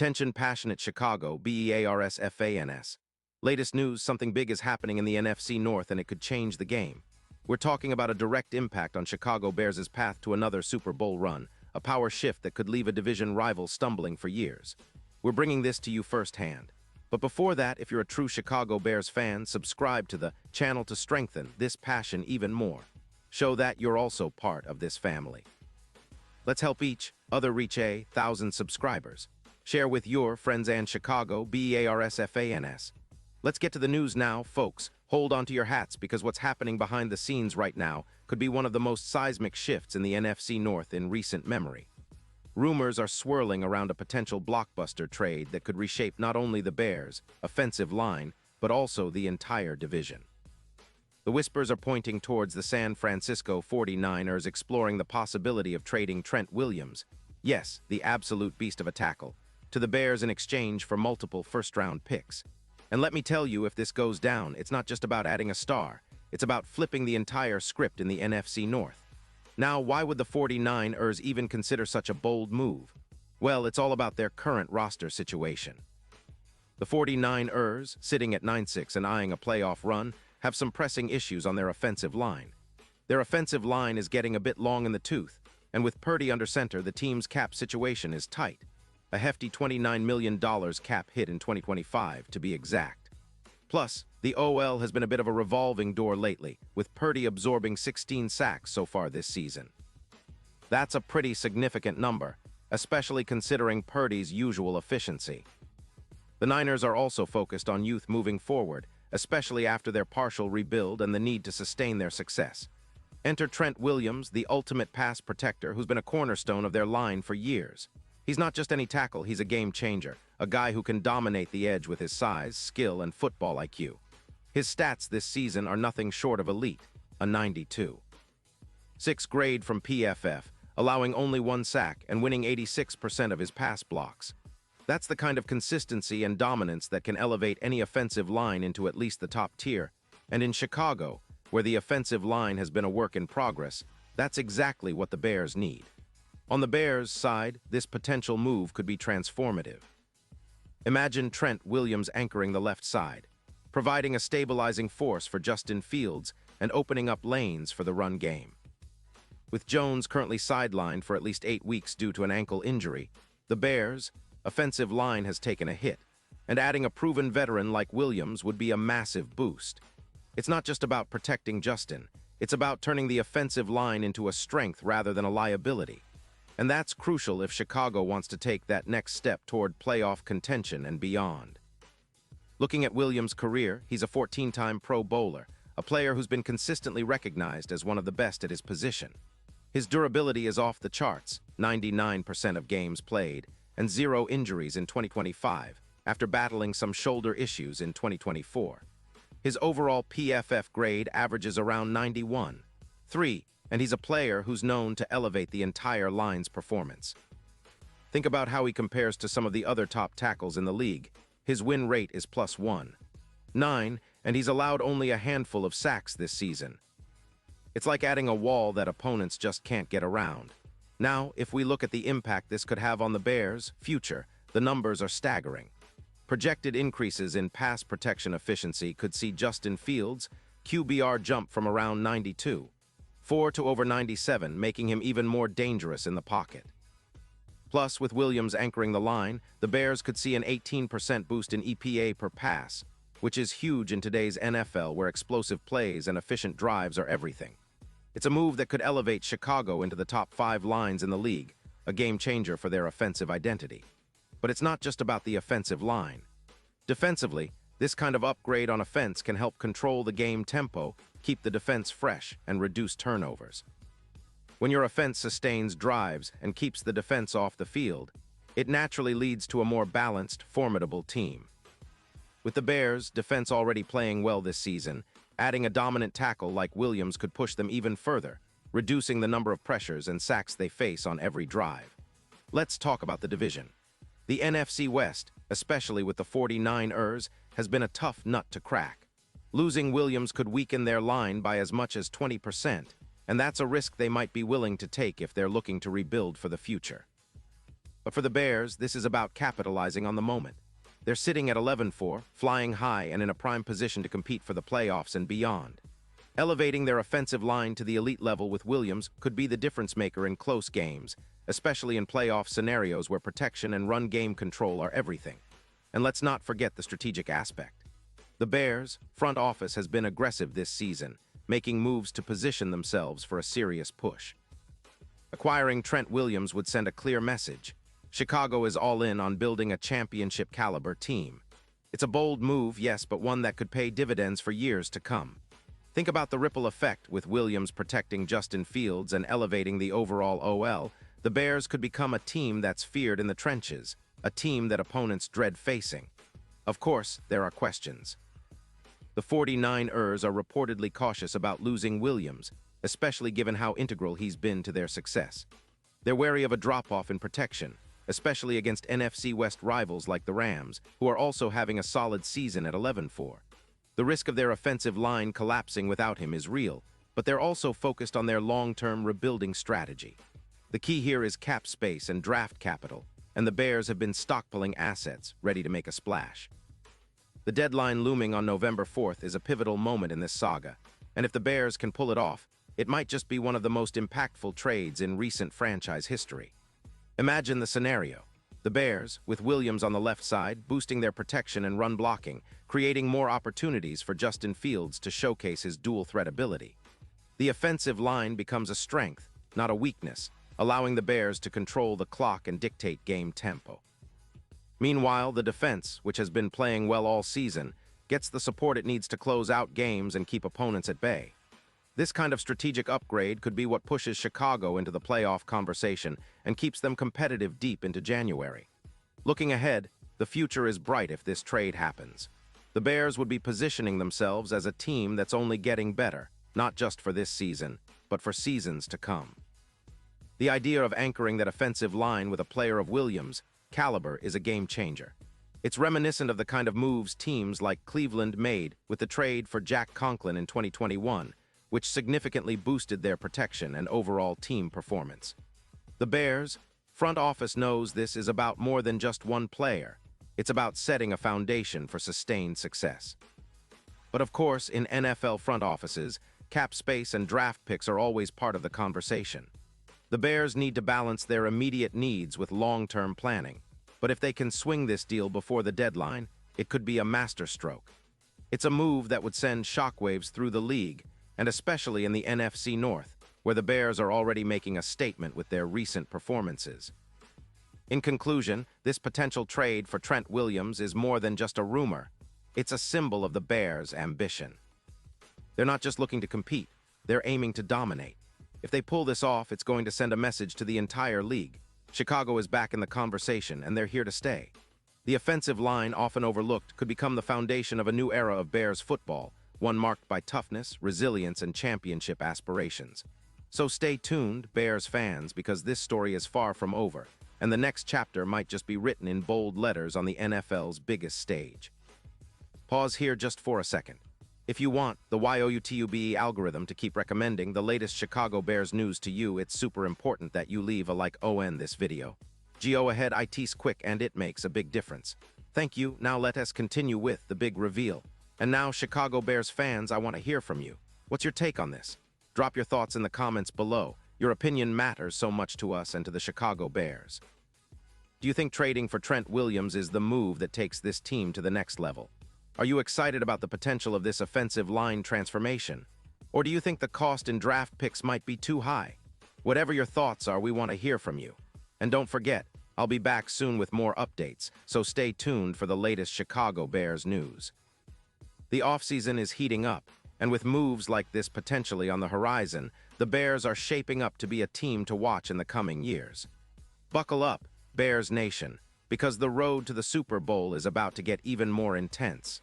Attention passionate Chicago, Bears fans. Latest news, something big is happening in the NFC North and it could change the game. We're talking about a direct impact on Chicago Bears' path to another Super Bowl run, a power shift that could leave a division rival stumbling for years. We're bringing this to you firsthand. But before that, if you're a true Chicago Bears fan, subscribe to the channel to strengthen this passion even more. Show that you're also part of this family. Let's help each other reach 1,000 subscribers. Share with your friends and Chicago Bears fans. Let's get to the news now, folks. Hold on to your hats because what's happening behind the scenes right now could be one of the most seismic shifts in the NFC North in recent memory. Rumors are swirling around a potential blockbuster trade that could reshape not only the Bears' offensive line, but also the entire division. The whispers are pointing towards the San Francisco 49ers exploring the possibility of trading Trent Williams, yes, the absolute beast of a tackle, to the Bears in exchange for multiple first-round picks. And let me tell you, if this goes down, it's not just about adding a star. It's about flipping the entire script in the NFC North. Now, why would the 49ers even consider such a bold move? Well, it's all about their current roster situation. The 49ers, sitting at 9-6 and eyeing a playoff run, have some pressing issues on their offensive line. Their offensive line is getting a bit long in the tooth, and with Purdy under center, the team's cap situation is tight. A hefty $29 million cap hit in 2025, to be exact. Plus, the OL has been a bit of a revolving door lately, with Purdy absorbing 16 sacks so far this season. That's a pretty significant number, especially considering Purdy's usual efficiency. The Niners are also focused on youth moving forward, especially after their partial rebuild and the need to sustain their success. Enter Trent Williams, the ultimate pass protector who's been a cornerstone of their line for years. He's not just any tackle, he's a game changer, a guy who can dominate the edge with his size, skill, and football IQ. His stats this season are nothing short of elite, a 92. 6 grade from PFF, allowing only 1 sack and winning 86% of his pass blocks. That's the kind of consistency and dominance that can elevate any offensive line into at least the top tier. And in Chicago, where the offensive line has been a work in progress, that's exactly what the Bears need. On the Bears' side, this potential move could be transformative. Imagine Trent Williams anchoring the left side, providing a stabilizing force for Justin Fields and opening up lanes for the run game. With Jones currently sidelined for at least 8 weeks due to an ankle injury, the Bears' offensive line has taken a hit, and adding a proven veteran like Williams would be a massive boost. It's not just about protecting Justin, it's about turning the offensive line into a strength rather than a liability. And that's crucial if Chicago wants to take that next step toward playoff contention and beyond. Looking at Williams' career, he's a 14-time Pro Bowler, a player who's been consistently recognized as one of the best at his position. His durability is off the charts, 99% of games played, and 0 injuries in 2025, after battling some shoulder issues in 2024. His overall PFF grade averages around 91.3, and he's a player who's known to elevate the entire line's performance. Think about how he compares to some of the other top tackles in the league. His win rate is +1.9, and he's allowed only a handful of sacks this season. It's like adding a wall that opponents just can't get around. Now, if we look at the impact this could have on the Bears' future, the numbers are staggering. Projected increases in pass protection efficiency could see Justin Fields' QBR jump from around 92.4 to over 97, making him even more dangerous in the pocket. Plus, with Williams anchoring the line, the Bears could see an 18% boost in EPA per pass, which is huge in today's NFL where explosive plays and efficient drives are everything. It's a move that could elevate Chicago into the top 5 lines in the league, a game changer for their offensive identity. But it's not just about the offensive line. Defensively, this kind of upgrade on offense can help control the game tempo, keep the defense fresh, and reduce turnovers. When your offense sustains drives and keeps the defense off the field, it naturally leads to a more balanced, formidable team. With the Bears' defense already playing well this season, adding a dominant tackle like Williams could push them even further, reducing the number of pressures and sacks they face on every drive. Let's talk about the division. The NFC West, especially with the 49ers, has been a tough nut to crack. Losing Williams could weaken their line by as much as 20%, and that's a risk they might be willing to take if they're looking to rebuild for the future. But for the Bears, this is about capitalizing on the moment. They're sitting at 11-4, flying high and in a prime position to compete for the playoffs and beyond. Elevating their offensive line to the elite level with Williams could be the difference maker in close games, especially in playoff scenarios where protection and run game control are everything. And let's not forget the strategic aspect. The Bears' front office has been aggressive this season, making moves to position themselves for a serious push. Acquiring Trent Williams would send a clear message. Chicago is all in on building a championship-caliber team. It's a bold move, yes, but one that could pay dividends for years to come. Think about the ripple effect with Williams protecting Justin Fields and elevating the overall OL. The Bears could become a team that's feared in the trenches, a team that opponents dread facing. Of course, there are questions. The 49ers are reportedly cautious about losing Williams, especially given how integral he's been to their success. They're wary of a drop-off in protection, especially against NFC West rivals like the Rams, who are also having a solid season at 11-4. The risk of their offensive line collapsing without him is real, but they're also focused on their long-term rebuilding strategy. The key here is cap space and draft capital, and the Bears have been stockpiling assets, ready to make a splash. The deadline looming on November 4th is a pivotal moment in this saga, and if the Bears can pull it off, it might just be one of the most impactful trades in recent franchise history. Imagine the scenario. The Bears, with Williams on the left side, boosting their protection and run blocking, creating more opportunities for Justin Fields to showcase his dual-threat ability. The offensive line becomes a strength, not a weakness, allowing the Bears to control the clock and dictate game tempo. Meanwhile, the defense, which has been playing well all season, gets the support it needs to close out games and keep opponents at bay. This kind of strategic upgrade could be what pushes Chicago into the playoff conversation and keeps them competitive deep into January. Looking ahead, the future is bright if this trade happens. The Bears would be positioning themselves as a team that's only getting better, not just for this season, but for seasons to come. The idea of anchoring that offensive line with a player of Williams' caliber is a game changer. It's reminiscent of the kind of moves teams like Cleveland made with the trade for Jack Conklin in 2021, which significantly boosted their protection and overall team performance. The Bears' front office knows this is about more than just one player. It's about setting a foundation for sustained success. But of course, in NFL front offices, cap space and draft picks are always part of the conversation. The Bears need to balance their immediate needs with long-term planning. But if they can swing this deal before the deadline, it could be a masterstroke. It's a move that would send shockwaves through the league, and especially in the NFC North, where the Bears are already making a statement with their recent performances. In conclusion, this potential trade for Trent Williams is more than just a rumor. It's a symbol of the Bears' ambition. They're not just looking to compete, they're aiming to dominate. If they pull this off, it's going to send a message to the entire league. Chicago is back in the conversation, and they're here to stay. The offensive line, often overlooked, could become the foundation of a new era of Bears football, one marked by toughness, resilience, and championship aspirations. So stay tuned, Bears fans, because this story is far from over, and the next chapter might just be written in bold letters on the NFL's biggest stage. Pause here just for a second. If you want the YouTube algorithm to keep recommending the latest Chicago Bears news to you, it's super important that you leave a like on this video. Go ahead, it's quick and it makes a big difference. Thank you. Now let us continue with the big reveal. And now, Chicago Bears fans, I want to hear from you. What's your take on this? Drop your thoughts in the comments below. Your opinion matters so much to us and to the Chicago Bears. Do you think trading for Trent Williams is the move that takes this team to the next level? Are you excited about the potential of this offensive line transformation? Or do you think the cost in draft picks might be too high? Whatever your thoughts are, we want to hear from you. And don't forget, I'll be back soon with more updates, so stay tuned for the latest Chicago Bears news. The offseason is heating up, and with moves like this potentially on the horizon, the Bears are shaping up to be a team to watch in the coming years. Buckle up, Bears Nation, because the road to the Super Bowl is about to get even more intense.